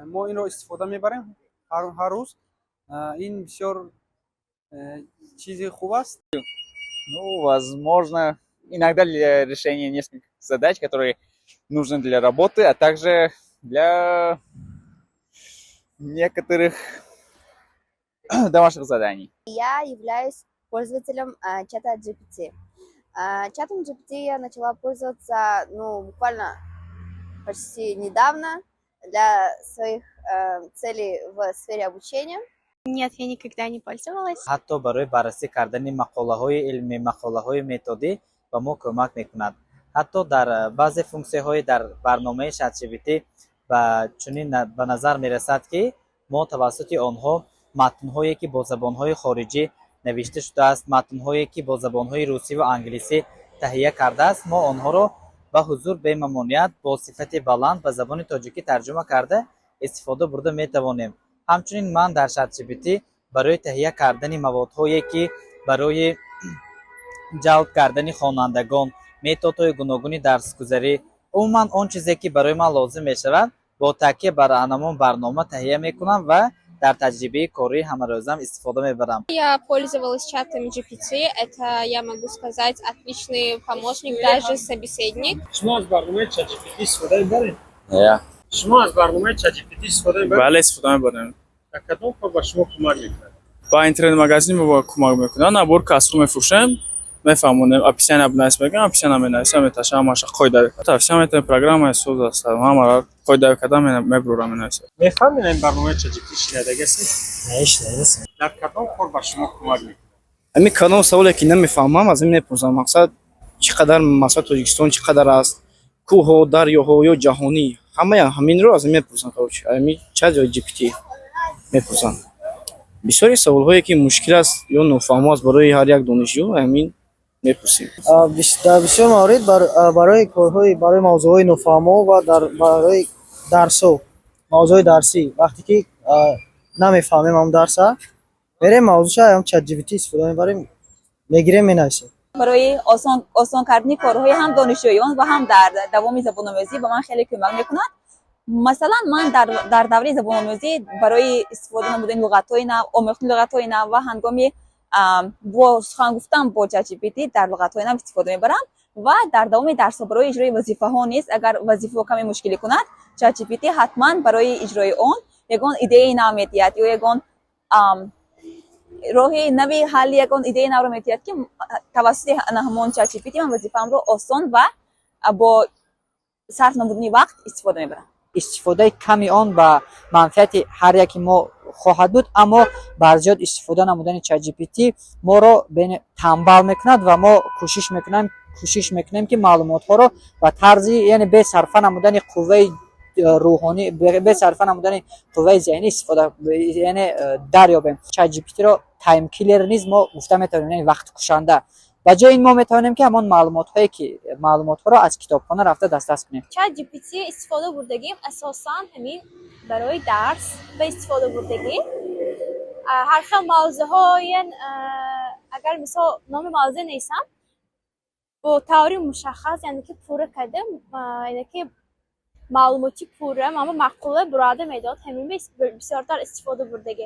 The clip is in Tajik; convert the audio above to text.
ما این رو استفاده میبریم هر روز. این بسیار چیزی خوب است. Ну, возможно, иногда для решения нескольких задач, которые нужны для работы, а также для некоторых домашних заданий. Я являюсь пользователем чата GPT. Чатом GPT я начала пользоваться, буквально почти недавно для своих целей в сфере обучения. Нет, я никогда не пользовалась. ҳатто барои баррасӣ кардани мақолаҳои илмӣ, мақолаҳои методӣ ба мо кӯмак мекунад. ҳатто дар баъзе функсияҳои дар барномаи ChatGPT ба чунин ба назар мерасад, ки мо тавассути онҳо матнҳое ки бо забонҳои хориҷӣ навишта шудааст, матнҳое ки бо забонҳои русӣ ва англисӣ таҳия кардааст, мо онҳоро ба ҳузур бе мамнуият бо сифати баланд ба забони тоҷикӣ тарҷума карда истифода бурда метавонем. ҳамчунин ман дар ChatGPT барои таҳия кардани маводҳое ки барои ҷалб кардани хонандагон, методҳои гуногуни дарсгузарӣ, умуман он чизе ки барои ман лозим мешавад, бо такя бар анамон барнома таҳия мекунам ва дар таҷрибаи кории ҳамарӯзам истифода мебарам. Я пользовалась чатом GPT. Это, я могу сказать, отличный помощник, даже собеседник. شما از برنامه ChatGPT استفاده می‌برید؟ Ja. شما از برنامه ChatGPT استفاده می‌برید؟ بله استفاده می‌برم. در کدام کار به شما کمک می‌کنه؟ با اینترنت مگزین با کمک میکنه. نبور کسر میفروشم. میفهمونم اپیشن ابناس میگم اپیشن امناس میتاشم ماشه قاعده. تافشم میتونه پروگرام سوز است. همه قاعده کدام میبرم مناسب. می‌فهمید این برنامه ChatGPT شنیدگی است؟ نشنیدم. در کدام کار به شما کمک می‌کنه؟ همین کدام سوالی که نمیفهمم از این میپرسم. مقصد چقدر مثلا تاجیکستان چقدر است، کوه و دریاها یا جهانی، همین رو از این میپرسم. همین چت جی پی تی میپرسم. بسیاری سوال‌هایی که مشکل است یا نفهم است برای هر یک دانشجو همین میپرسیم. در بسیار موارد برای کارهای برای موضوعهای نفهمه و برای درس‌ها موضوع درسی وقتی که نمیفهمیم هم درس میریم موضوعش هم چت جی پی تی استفاده میبریم میگیریم مینویسیم. برای آسان کردن کارهای هم دانشجویان و هم در دوام زبان‌آموزی به من خیلی کمک میکند. مثلا من در دوره زبان‌آموزی برای استفاده نمودن لغت‌های نو، آموختن لغت‌های نو و هنگامی با سخن گفتن با چت جی پی تی در لغت‌های نو استفاده میبرم و در دوام درس برای اجرای وظیفه‌ها نیز اگر وظیفه کمی مشکلی کند چت جی پی تی حتما برای اجرای آن یگان ایده نو میدهد یا یگان راه نوی حل یگان ایده نو رو میدهد که توسط همون چت جی پی تی من وظیفه‌ام رو آسان و با صرف نمودن وقت استفاده میبرم. استفاده کمی آن به منفعت هر یک ما خواهد بود، اما بر زیاد استفاده نمودن چت جی پی تی ما رو بین تنبل میکند و ما کوشش میکنیم که معلومات ها رو به طرزی یعنی به صرفه نمودن قوه روحانی به صرفه نمودن قوه ذهنی استفاده یعنی دریابیم. چت جی پی تی رو تایم کیلر نیز ما گفته میتونیم، یعنی وقت کشنده. و جای این ما میتونیم که همون معلومات ها رو از کتابخانه رفته دسترس کنیم. چت جی پی تی استفاده بردگیم اساساً همین برای درس به استفاده بردگی هر خیل موضوعهای اگر مثلا نام موضوع نیستم با تئوری مشخص یعنی که پوره کردم یعنی که معلوماتی پوره اما مقوله براده میداد همین بسیارتر استفاده بردگی